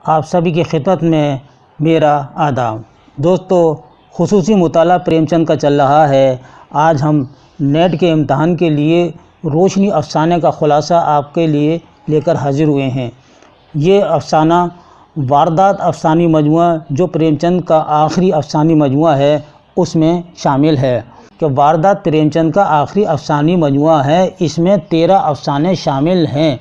آپ سبھی کی خدمت میں میرا آداب۔ دوستو، خصوصی مطالعہ پریم چند کا چل رہا ہے۔ آج ہم نیٹ کے امتحان کے لیے روشنی افسانے کا خلاصہ آپ کے لیے لے کر حاضر ہوئے ہیں۔ یہ افسانہ واردات افسانی مجموعہ جو پریم چند کا آخری افسانی مجموعہ ہے اس میں شامل ہے کہ واردات پریم چند کا آخری افسانی مجموعہ ہے۔ اس میں 13 افسانے شامل ہیں۔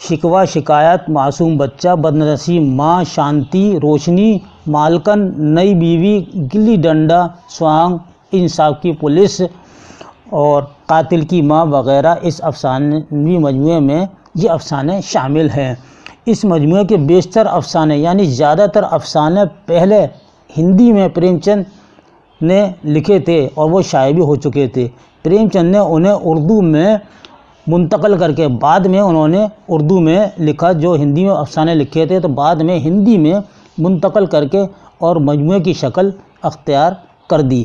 شکوہ، شکایت، معصوم بچہ، بدنصیب ماں، شانتی، روشنی، مالکن، نئی بیوی، گلی ڈنڈا، سوانگ، انصاف کی پولیس اور قاتل کی ماں وغیرہ اس افسانوی مجموعے میں یہ افسانے شامل ہیں۔ اس مجموعے کے بیشتر افسانے یعنی زیادہ تر افسانے پہلے ہندی میں پریم چند نے لکھے تھے اور وہ شائع بھی ہو چکے تھے۔ پریم چند نے انہیں اردو میں منتقل کر کے بعد میں انہوں نے اردو میں لکھا۔ جو ہندی میں افسانے لکھے تھے تو بعد میں ہندی میں منتقل کر کے اور مجموعے کی شکل اختیار کر دی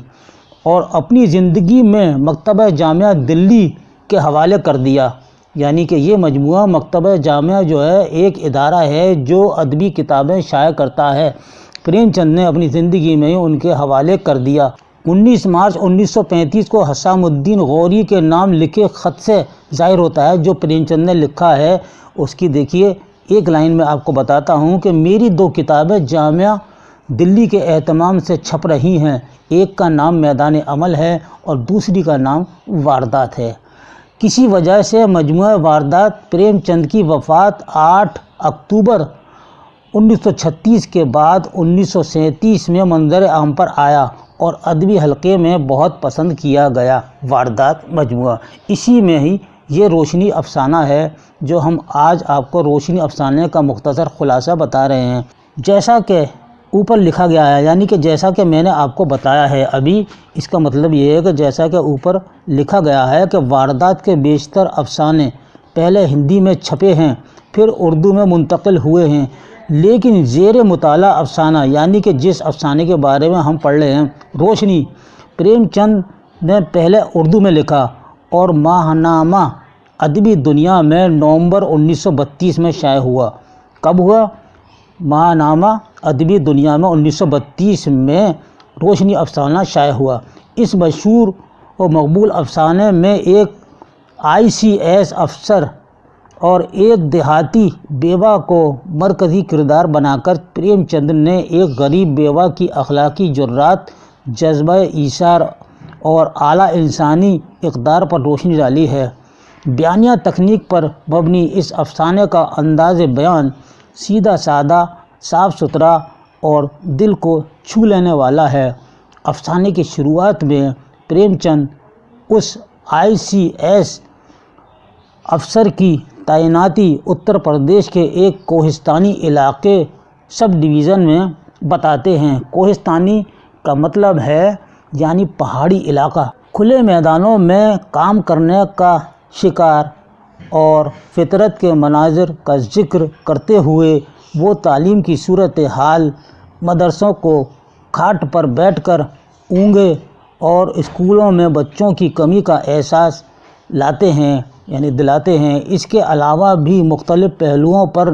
اور اپنی زندگی میں مکتبہ جامعہ دلی کے حوالے کر دیا۔ یعنی کہ یہ مجموعہ مکتبہ جامعہ جو ہے ایک ادارہ ہے جو ادبی کتابیں شائع کرتا ہے۔ پریم چند نے اپنی زندگی میں ان کے حوالے کر دیا۔ 19 مارچ 1935 کو حسام الدین غوری کے نام لکھے خط سے ظاہر ہوتا ہے جو پریم چند نے لکھا ہے۔ اس کی دیکھیے ایک لائن میں آپ کو بتاتا ہوں کہ میری 2 کتابیں جامعہ دلی کے اہتمام سے چھپ رہی ہیں۔ ایک کا نام میدان عمل ہے اور دوسری کا نام واردات ہے۔ کسی وجہ سے مجموعہ واردات پریم چند کی وفات 8 اکتوبر 1936 کے بعد 1937 میں منظر عام پر آیا اور ادبی حلقے میں بہت پسند کیا گیا۔ واردات مجموعہ اسی میں ہی یہ روشنی افسانہ ہے جو ہم آج آپ کو روشنی افسانے کا مختصر خلاصہ بتا رہے ہیں۔ جیسا کہ اوپر لکھا گیا ہے یعنی کہ جیسا کہ میں نے آپ کو بتایا ہے ابھی، اس کا مطلب یہ ہے کہ جیسا کہ اوپر لکھا گیا ہے کہ واردات کے بیشتر افسانے پہلے ہندی میں چھپے ہیں پھر اردو میں منتقل ہوئے ہیں، لیکن زیر مطالعہ افسانہ یعنی کہ جس افسانے کے بارے میں ہم پڑھ رہے ہیں روشنی، پریم چند نے پہلے اردو میں لکھا اور ماہنامہ ادبی دنیا میں نومبر 1932 میں شائع ہوا۔ کب ہوا؟ ماہنامہ ادبی دنیا میں 1932 میں روشنی افسانہ شائع ہوا۔ اس مشہور و مقبول افسانے میں ایک ICS افسر اور ایک دیہاتی بیوہ کو مرکزی کردار بنا کر پریم چند نے ایک غریب بیوہ کی اخلاقی جرات، جذبہ ایثار اور اعلیٰ انسانی اقدار پر روشنی ڈالی ہے۔ بیانیہ تکنیک پر مبنی اس افسانے کا انداز بیان سیدھا سادہ، صاف ستھرا اور دل کو چھو لینے والا ہے۔ افسانے کی شروعات میں پریم چند اس ICS افسر کی تعیناتی اتر پردیش کے ایک کوہستانی علاقے سب ڈویژن میں بتاتے ہیں۔ کوہستانی کا مطلب ہے یعنی پہاڑی علاقہ۔ کھلے میدانوں میں کام کرنے کا شکار اور فطرت کے مناظر کا ذکر کرتے ہوئے وہ تعلیم کی صورتحال، مدرسوں کو کھاٹ پر بیٹھ کر اونگے اور اسکولوں میں بچوں کی کمی کا احساس لاتے ہیں یعنی دلاتے ہیں۔ اس کے علاوہ بھی مختلف پہلوؤں پر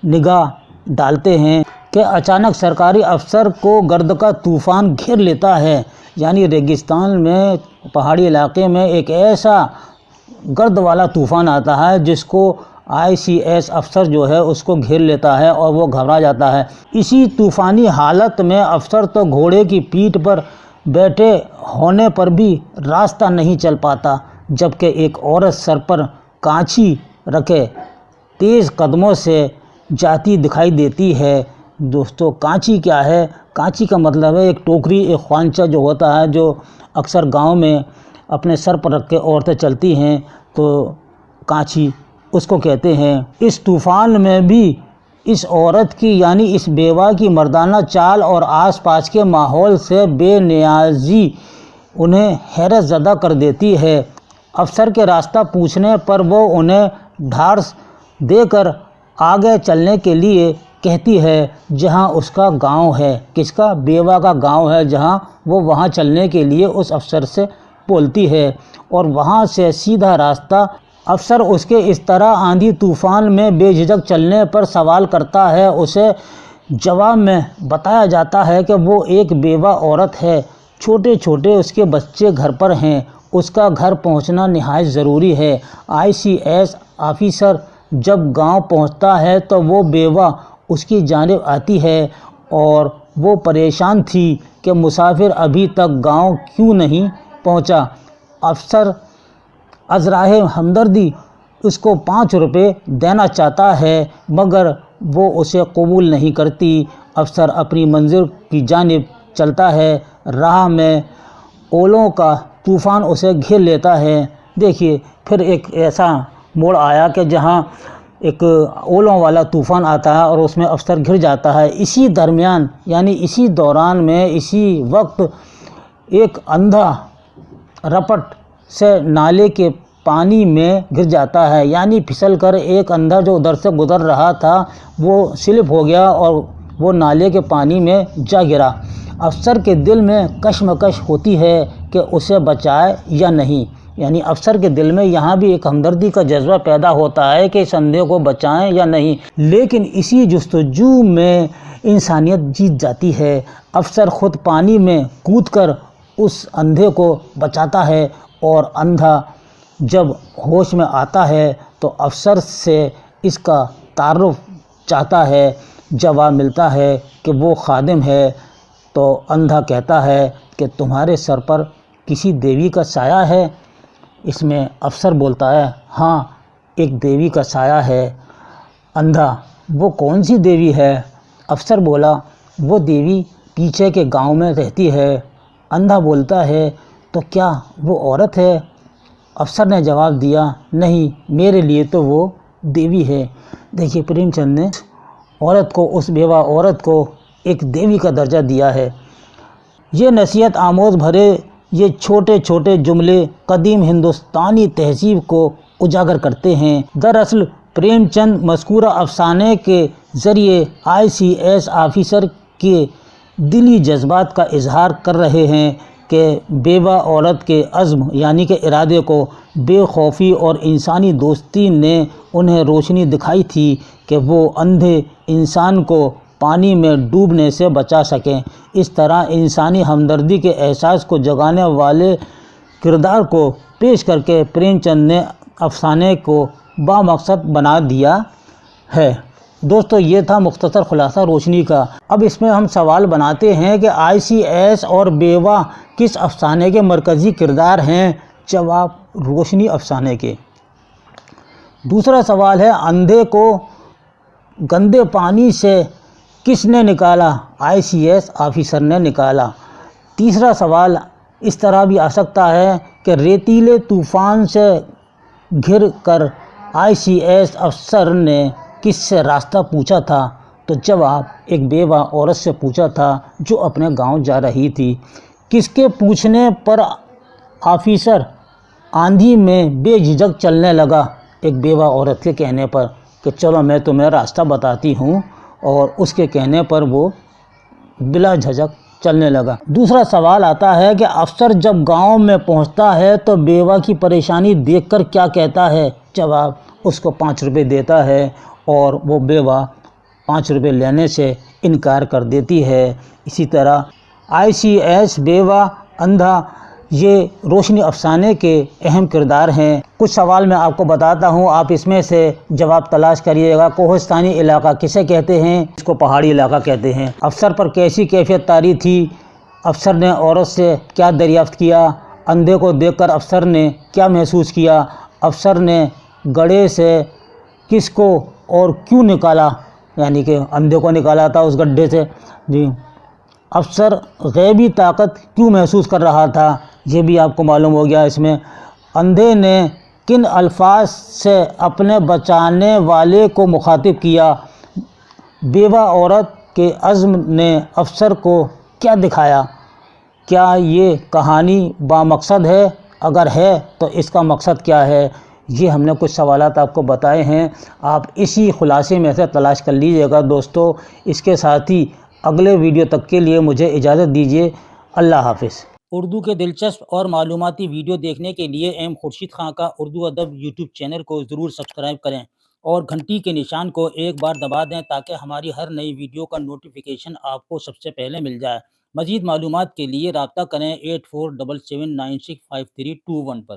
نگاہ ڈالتے ہیں کہ اچانک سرکاری افسر کو گرد کا طوفان گھیر لیتا ہے، یعنی ریگستان میں پہاڑی علاقے میں ایک ایسا گرد والا طوفان آتا ہے جس کو ICS افسر جو ہے اس کو گھیر لیتا ہے اور وہ گھبرا جاتا ہے۔ اسی طوفانی حالت میں افسر تو گھوڑے کی پیٹھ پر بیٹھے ہونے پر بھی راستہ نہیں چل پاتا، جبکہ ایک عورت سر پر کانچی رکھے تیز قدموں سے جاتی دکھائی دیتی ہے۔ دوستو، کانچی کیا ہے؟ کانچی کا مطلب ہے ایک ٹوکری، ایک خوانچہ جو ہوتا ہے جو اکثر گاؤں میں اپنے سر پر رکھ کے عورتیں چلتی ہیں تو کانچی اس کو کہتے ہیں۔ اس طوفان میں بھی اس عورت کی یعنی اس بیوہ کی مردانہ چال اور آس پاس کے ماحول سے بے نیازی انہیں حیرت زدہ کر دیتی ہے۔ افسر کے راستہ پوچھنے پر وہ انہیں ڈھارس دے کر آگے چلنے کے لیے کہتی ہے جہاں اس کا گاؤں ہے۔ کس کا؟ بیوہ کا گاؤں ہے، جہاں وہ وہاں چلنے کے لیے اس افسر سے بولتی ہے اور وہاں سے سیدھا راستہ افسر اس کے اس طرح آندھی طوفان میں بے جھجک چلنے پر سوال کرتا ہے۔ اسے جواب میں بتایا جاتا ہے کہ وہ ایک بیوہ عورت ہے، چھوٹے چھوٹے اس کے بچے گھر پر ہیں، اس کا گھر پہنچنا نہایت ضروری ہے۔ ICS آفیسر جب گاؤں پہنچتا ہے تو وہ بیوہ اس کی جانب آتی ہے اور وہ پریشان تھی کہ مسافر ابھی تک گاؤں کیوں نہیں پہنچا۔ افسر از راہ ہمدردی اس کو 5 روپے دینا چاہتا ہے مگر وہ اسے قبول نہیں کرتی۔ افسر اپنی منزل کی جانب چلتا ہے، راہ میں اولوں کا طوفان اسے گھیر لیتا ہے۔ دیکھیے پھر ایک ایسا موڑ آیا کہ جہاں ایک اولوں والا طوفان آتا ہے اور اس میں افسر گھر جاتا ہے۔ اسی درمیان یعنی اسی دوران میں اسی وقت ایک اندھا رپٹ سے نالے کے پانی میں گر جاتا ہے، یعنی پھسل کر ایک اندھا جو ادھر سے گزر رہا تھا وہ سلپ ہو گیا اور وہ نالے کے پانی میں جا گرا۔ افسر کے دل میں کشمکش ہوتی ہے کہ اسے بچائے یا نہیں، یعنی افسر کے دل میں یہاں بھی ایک ہمدردی کا جذبہ پیدا ہوتا ہے کہ اس اندھے کو بچائیں یا نہیں، لیکن اسی جستجو میں انسانیت جیت جاتی ہے۔ افسر خود پانی میں کود کر اس اندھے کو بچاتا ہے اور اندھا جب ہوش میں آتا ہے تو افسر سے اس کا تعارف چاہتا ہے۔ جواب ملتا ہے کہ وہ خادم ہے تو اندھا کہتا ہے کہ تمہارے سر پر کسی دیوی کا سایہ ہے؟ اس میں افسر بولتا ہے ہاں ایک دیوی کا سایہ ہے۔ اندھا وہ کون سی دیوی ہے؟ افسر بولا وہ دیوی پیچھے کے گاؤں میں رہتی ہے۔ اندھا بولتا ہے تو کیا وہ عورت ہے؟ افسر نے جواب دیا نہیں، میرے لیے تو وہ دیوی ہے۔ دیکھیے پریم چند نے عورت کو، اس بیوہ عورت کو ایک دیوی کا درجہ دیا ہے۔ یہ نصیحت آموز بھرے یہ چھوٹے چھوٹے جملے قدیم ہندوستانی تہذیب کو اجاگر کرتے ہیں۔ دراصل پریم چند مذکورہ افسانے کے ذریعے ICS آفیسر کے دلی جذبات کا اظہار کر رہے ہیں کہ بیوہ عورت کے عزم یعنی کہ ارادے کو بے خوفی اور انسانی دوستی نے انہیں روشنی دکھائی تھی کہ وہ اندھے انسان کو پانی میں ڈوبنے سے بچا سکیں۔ اس طرح انسانی ہمدردی کے احساس کو جگانے والے کردار کو پیش کر کے پریم چند نے افسانے کو بامقصد بنا دیا ہے۔ دوستو یہ تھا مختصر خلاصہ روشنی کا۔ اب اس میں ہم سوال بناتے ہیں کہ ICS اور بیوہ کس افسانے کے مرکزی کردار ہیں؟ جواب روشنی افسانے کے۔ دوسرا سوال ہے اندھے کو گندے پانی سے کس نے نکالا؟ ICS آفیسر نے نکالا۔ تیسرا سوال اس طرح بھی آ سکتا ہے کہ ریتیلے طوفان سے گھر کر ICS افسر نے کس سے راستہ پوچھا تھا؟ تو جواب ایک بیوہ عورت سے پوچھا تھا جو اپنے گاؤں جا رہی تھی۔ کس کے پوچھنے پر آفیسر آندھی میں بے جھجک چلنے لگا؟ ایک بیوہ عورت کے کہنے پر کہ چلو میں تمہیں راستہ بتاتی ہوں، اور اس کے کہنے پر وہ بلا جھجک چلنے لگا۔ دوسرا سوال آتا ہے کہ افسر جب گاؤں میں پہنچتا ہے تو بیوہ کی پریشانی دیکھ کر کیا کہتا ہے؟ جواب اس کو 5 روپے دیتا ہے اور وہ بیوہ 5 روپے لینے سے انکار کر دیتی ہے۔ اسی طرح ICS بیوہ اندھا یہ روشنی افسانے کے اہم کردار ہیں۔ کچھ سوال میں آپ کو بتاتا ہوں، آپ اس میں سے جواب تلاش کریے گا۔ کوہستانی علاقہ کسے کہتے ہیں؟ اس کو پہاڑی علاقہ کہتے ہیں۔ افسر پر کیسی کیفیت طاری تھی؟ افسر نے عورت سے کیا دریافت کیا؟ اندھے کو دیکھ کر افسر نے کیا محسوس کیا؟ افسر نے گڑھے سے کس کو اور کیوں نکالا؟ یعنی کہ اندھے کو نکالا تھا اس گڈھے سے۔ جی افسر غیبی طاقت کیوں محسوس کر رہا تھا؟ یہ بھی آپ کو معلوم ہو گیا۔ اس میں اندھے نے کن الفاظ سے اپنے بچانے والے کو مخاطب کیا؟ بیوہ عورت کے عزم نے افسر کو کیا دکھایا؟ کیا یہ کہانی بامقصد ہے؟ اگر ہے تو اس کا مقصد کیا ہے؟ یہ ہم نے کچھ سوالات آپ کو بتائے ہیں، آپ اسی خلاصے میں سے تلاش کر لیجئے گا دوستو۔ اس کے ساتھ ہی اگلے ویڈیو تک کے لیے مجھے اجازت دیجیے۔ اللہ حافظ۔ اردو کے دلچسپ اور معلوماتی ویڈیو دیکھنے کے لیے ایم خورشید خاں کا اردو ادب یوٹیوب چینل کو ضرور سبسکرائب کریں اور گھنٹی کے نشان کو ایک بار دبا دیں تاکہ ہماری ہر نئی ویڈیو کا نوٹیفیکیشن آپ کو سب سے پہلے مل جائے۔ مزید معلومات کے لیے رابطہ کریں 8477965321 پر۔